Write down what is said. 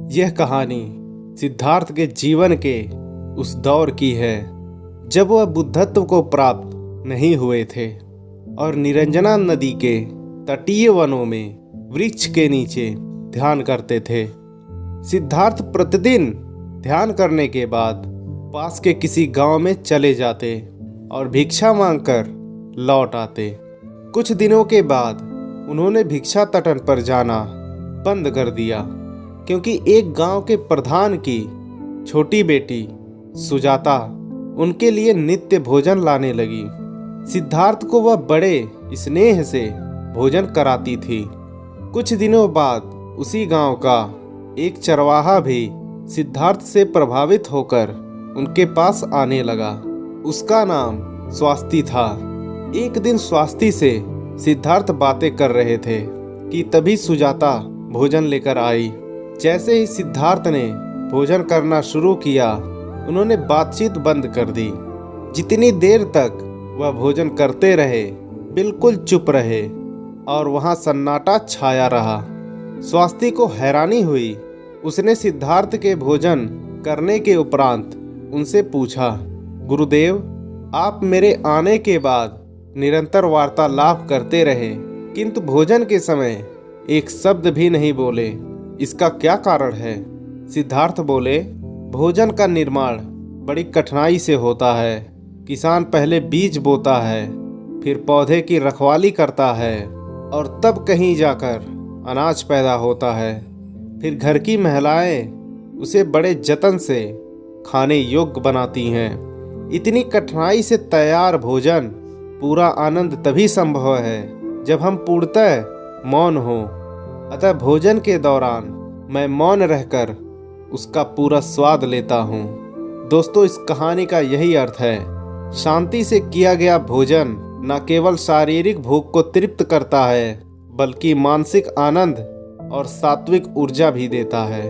यह कहानी सिद्धार्थ के जीवन के उस दौर की है जब वह बुद्धत्व को प्राप्त नहीं हुए थे और निरंजना नदी के तटीय वनों में वृक्ष के नीचे ध्यान करते थे। सिद्धार्थ प्रतिदिन ध्यान करने के बाद पास के किसी गांव में चले जाते और भिक्षा मांगकर लौट आते। कुछ दिनों के बाद उन्होंने भिक्षाटन पर जाना बंद कर दिया क्योंकि एक गांव के प्रधान की छोटी बेटी सुजाता उनके लिए नित्य भोजन लाने लगी। सिद्धार्थ को वह बड़े स्नेह से भोजन कराती थी। कुछ दिनों बाद उसी गांव का एक चरवाहा भी सिद्धार्थ से प्रभावित होकर उनके पास आने लगा। उसका नाम स्वास्ति था। एक दिन स्वास्ति से सिद्धार्थ बातें कर रहे थे कि तभी सुजाता भोजन लेकर आई। जैसे ही सिद्धार्थ ने भोजन करना शुरू किया, उन्होंने बातचीत बंद कर दी। जितनी देर तक वह भोजन करते रहे, बिल्कुल चुप रहे और वहां सन्नाटा छाया रहा। स्वास्ति को हैरानी हुई। उसने सिद्धार्थ के भोजन करने के उपरांत उनसे पूछा, गुरुदेव, आप मेरे आने के बाद निरंतर वार्तालाप करते रहे किंतु भोजन के समय एक शब्द भी नहीं बोले, इसका क्या कारण है? सिद्धार्थ बोले, भोजन का निर्माण बड़ी कठिनाई से होता है। किसान पहले बीज बोता है, फिर पौधे की रखवाली करता है और तब कहीं जाकर अनाज पैदा होता है। फिर घर की महिलाएं उसे बड़े जतन से खाने योग्य बनाती हैं। इतनी कठिनाई से तैयार भोजन पूरा आनंद तभी संभव है जब हम पूर्णतः मौन हों। अतः भोजन के दौरान मैं मौन रहकर उसका पूरा स्वाद लेता हूँ। दोस्तों, इस कहानी का यही अर्थ है। शांति से किया गया भोजन न केवल शारीरिक भूख को तृप्त करता है बल्कि मानसिक आनंद और सात्विक ऊर्जा भी देता है।